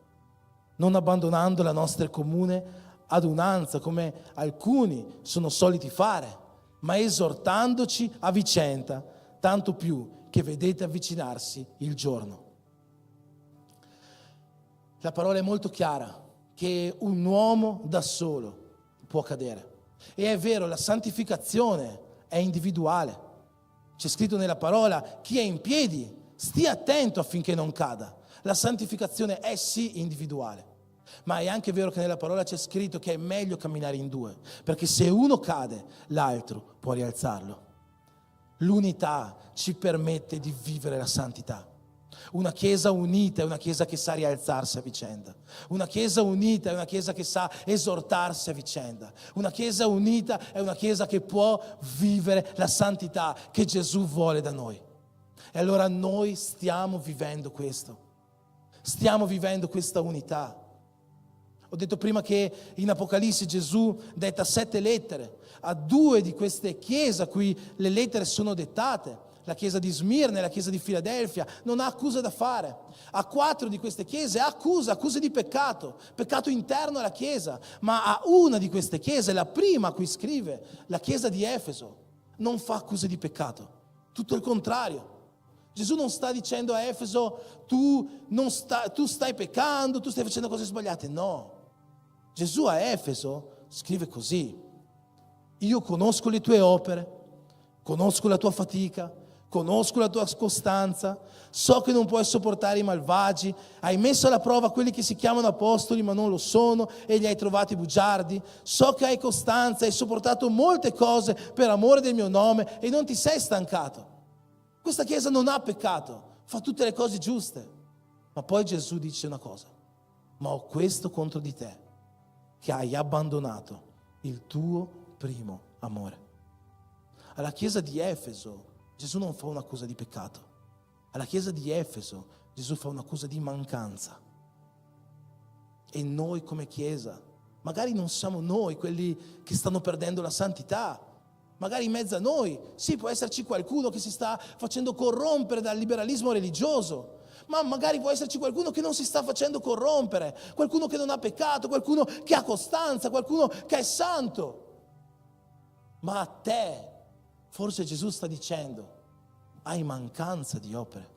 non abbandonando la nostra comune adunanza come alcuni sono soliti fare, ma esortandoci a vicenda, tanto più che vedete avvicinarsi il giorno. La parola è molto chiara, che un uomo da solo può cadere. E è vero, la santificazione è individuale. C'è scritto nella parola: chi è in piedi stia attento affinché non cada. La santificazione è sì individuale, ma è anche vero che nella parola c'è scritto che è meglio camminare in due, perché se uno cade, l'altro può rialzarlo. L'unità ci permette di vivere la santità. Una Chiesa unita è una Chiesa che sa rialzarsi a vicenda. Una Chiesa unita è una Chiesa che sa esortarsi a vicenda. Una Chiesa unita è una Chiesa che può vivere la santità che Gesù vuole da noi. E allora noi stiamo vivendo questo. Stiamo vivendo questa unità. Ho detto prima che in Apocalisse Gesù detta 7 lettere. A 2 di queste chiese a cui le lettere sono dettate, la chiesa di Smirne e la chiesa di Filadelfia, non ha accusa da fare. A 4 di queste chiese ha accuse di peccato interno alla chiesa. Ma a una di queste chiese, la prima a cui scrive, la chiesa di Efeso, non fa accuse di peccato. Tutto il contrario. Gesù non sta dicendo a Efeso: tu stai peccando, tu stai facendo cose sbagliate. No. Gesù a Efeso scrive così: io conosco le tue opere, conosco la tua fatica, conosco la tua costanza, so che non puoi sopportare i malvagi, hai messo alla prova quelli che si chiamano apostoli ma non lo sono e li hai trovati bugiardi, so che hai costanza, hai sopportato molte cose per amore del mio nome e non ti sei stancato. Questa chiesa non ha peccato, fa tutte le cose giuste. Ma poi Gesù dice una cosa: ma ho questo contro di te, che hai abbandonato il tuo primo amore. Alla chiesa di Efeso Gesù non fa un'accusa di peccato. Alla chiesa di Efeso Gesù fa un'accusa di mancanza. E noi come chiesa, magari non siamo noi quelli che stanno perdendo la santità. Magari in mezzo a noi, sì, può esserci qualcuno che si sta facendo corrompere dal liberalismo religioso, ma magari può esserci qualcuno che non si sta facendo corrompere, qualcuno che non ha peccato, qualcuno che ha costanza, qualcuno che è santo. Ma a te Forse Gesù sta dicendo: hai mancanza di opere,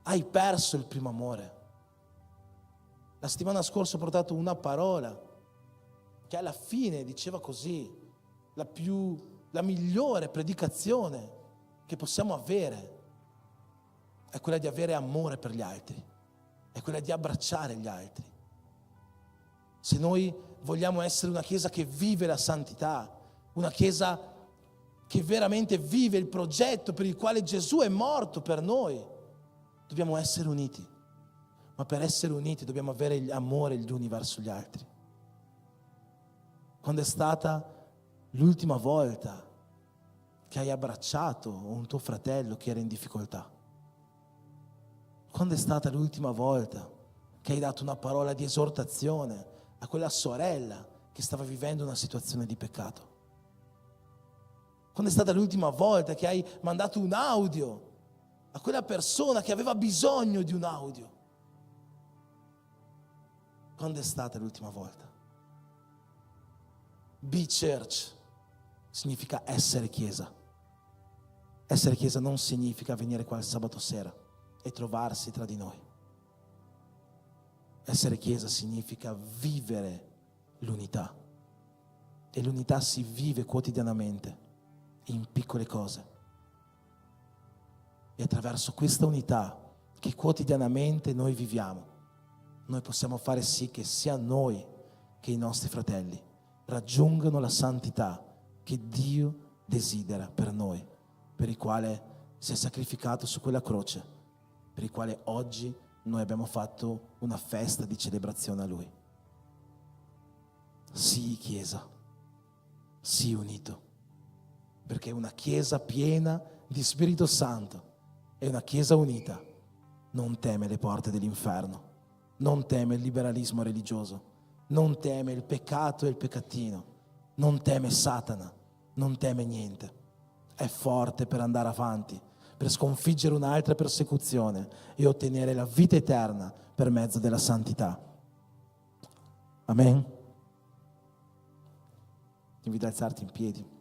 hai perso il primo amore. La settimana scorsa ho portato una parola che alla fine diceva così: la migliore predicazione che possiamo avere è quella di avere amore per gli altri, è quella di abbracciare gli altri. Se noi vogliamo essere una chiesa che vive la santità, una chiesa che veramente vive il progetto per il quale Gesù è morto per noi, dobbiamo essere uniti. Ma per essere uniti dobbiamo avere l'amore gli uni verso gli altri. Quando è stata l'ultima volta che hai abbracciato un tuo fratello che era in difficoltà? Quando è stata l'ultima volta che hai dato una parola di esortazione a quella sorella che stava vivendo una situazione di peccato? Quando è stata l'ultima volta che hai mandato un audio a quella persona che aveva bisogno di un audio? Quando è stata l'ultima volta? Be church significa essere chiesa. Essere chiesa non significa venire qua il sabato sera e trovarsi tra di noi. Essere chiesa significa vivere l'unità. E l'unità si vive quotidianamente in piccole cose. E attraverso questa unità che quotidianamente noi viviamo, noi possiamo fare sì che sia noi che i nostri fratelli raggiungano la santità che Dio desidera per noi, per il quale si è sacrificato su quella croce, per il quale oggi noi abbiamo fatto una festa di celebrazione a Lui. Sii chiesa, sii unito, perché una chiesa piena di Spirito Santo e una chiesa unita non teme le porte dell'inferno, non teme il liberalismo religioso, non teme il peccato e il peccatino, non teme Satana, non teme niente. È forte per andare avanti, per sconfiggere un'altra persecuzione e ottenere la vita eterna per mezzo della santità. Amen. Ti invito ad alzarti in piedi.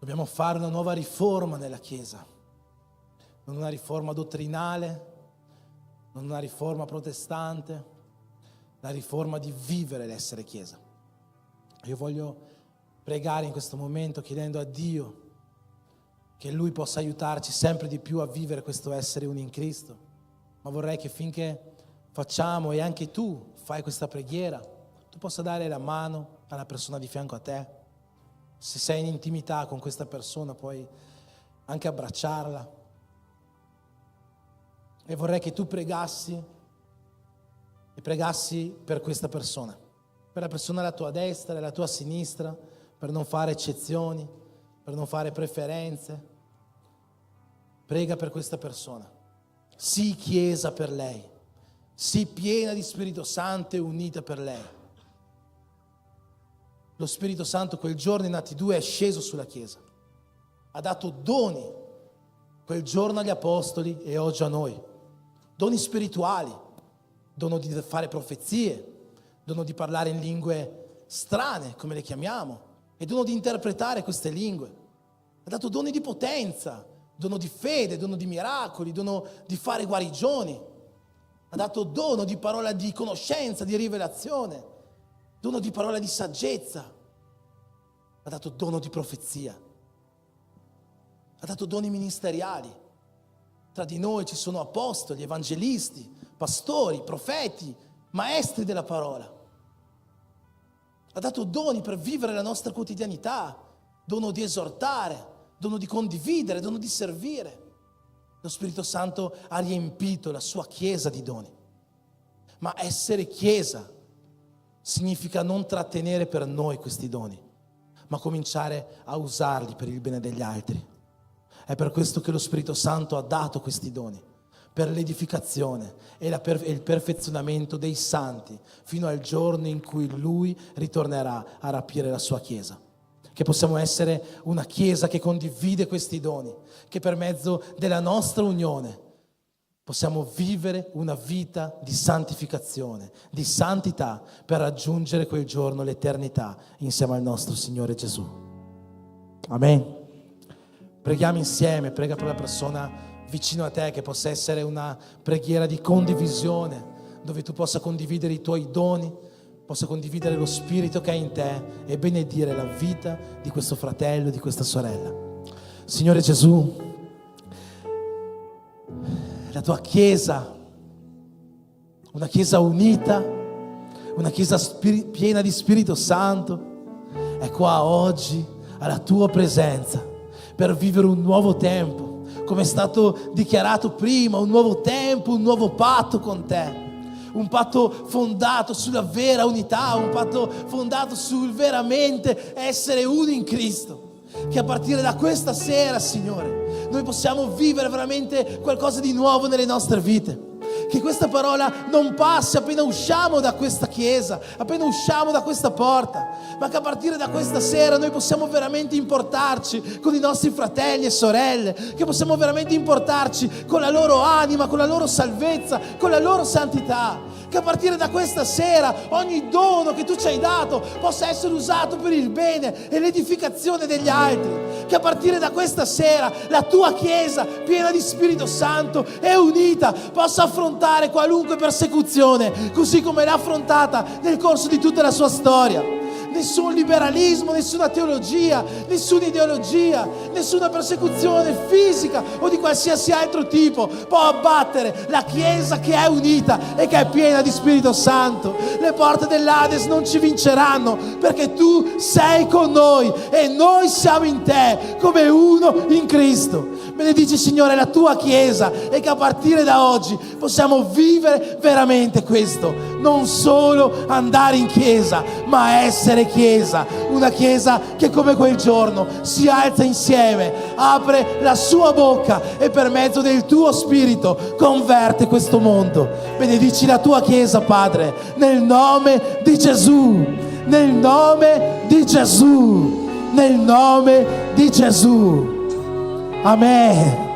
Dobbiamo fare una nuova riforma nella Chiesa, non una riforma dottrinale, non una riforma protestante, la riforma di vivere l'essere Chiesa. Io voglio pregare in questo momento chiedendo a Dio che Lui possa aiutarci sempre di più a vivere questo essere uni in Cristo, ma vorrei che finché facciamo e anche tu fai questa preghiera, tu possa dare la mano alla persona di fianco a te. Se sei in intimità con questa persona puoi anche abbracciarla. E vorrei che tu pregassi per questa persona, per la persona alla tua destra e alla tua sinistra, per non fare eccezioni, per non fare preferenze. Prega per questa persona. Sii chiesa per lei, sii piena di Spirito Santo e unita per lei. Lo Spirito Santo quel giorno in Atti 2 è sceso sulla Chiesa, ha dato doni quel giorno agli Apostoli e oggi a noi, doni spirituali, dono di fare profezie, dono di parlare in lingue strane, come le chiamiamo, e dono di interpretare queste lingue. Ha dato doni di potenza, dono di fede, dono di miracoli, dono di fare guarigioni. Ha dato dono di parola di conoscenza, di rivelazione, dono di parola di saggezza. Ha dato dono di profezia. Ha dato doni ministeriali. Tra di noi ci sono apostoli, evangelisti, pastori, profeti, maestri della parola. Ha dato doni per vivere la nostra quotidianità, dono di esortare, dono di condividere, dono di servire. Lo Spirito Santo ha riempito la sua Chiesa di doni. Ma essere Chiesa significa non trattenere per noi questi doni, ma cominciare a usarli per il bene degli altri. È per questo che lo Spirito Santo ha dato questi doni, per l'edificazione e il perfezionamento dei santi, fino al giorno in cui Lui ritornerà a rapire la sua Chiesa. Che possiamo essere una Chiesa che condivide questi doni, che per mezzo della nostra unione possiamo vivere una vita di santificazione, di santità, per raggiungere quel giorno, l'eternità, insieme al nostro Signore Gesù. Amen. Preghiamo insieme, prega per la persona vicino a te, che possa essere una preghiera di condivisione, dove tu possa condividere i tuoi doni, possa condividere lo Spirito che hai in te e benedire la vita di questo fratello, di questa sorella. Signore Gesù, la tua Chiesa, una Chiesa unita, una Chiesa piena di Spirito Santo, è qua oggi alla tua presenza per vivere un nuovo tempo, come è stato dichiarato prima, un nuovo tempo, un nuovo patto con te. Un patto fondato sulla vera unità, un patto fondato sul veramente essere uno in Cristo. Che a partire da questa sera, Signore, noi possiamo vivere veramente qualcosa di nuovo nelle nostre vite. Che questa parola non passi appena usciamo da questa chiesa, appena usciamo da questa porta, ma che a partire da questa sera noi possiamo veramente importarci con i nostri fratelli e sorelle, che possiamo veramente importarci con la loro anima, con la loro salvezza, con la loro santità. Che a partire da questa sera ogni dono che tu ci hai dato possa essere usato per il bene e l'edificazione degli altri. Che a partire da questa sera la tua Chiesa, piena di Spirito Santo e unita, possa affrontare qualunque persecuzione, così come l'ha affrontata nel corso di tutta la sua storia. Nessun liberalismo, nessuna teologia, nessuna ideologia, nessuna persecuzione fisica o di qualsiasi altro tipo può abbattere la Chiesa che è unita e che è piena di Spirito Santo. Le porte dell'Ades non ci vinceranno, perché tu sei con noi e noi siamo in te come uno in Cristo. Benedici, Signore, la tua Chiesa, e che a partire da oggi possiamo vivere veramente questo. Non solo andare in chiesa, ma essere Chiesa. Una Chiesa che come quel giorno si alza insieme, apre la sua bocca e per mezzo del tuo Spirito converte questo mondo. Benedici la tua Chiesa, Padre, nel nome di Gesù, nel nome di Gesù, nel nome di Gesù. Amen.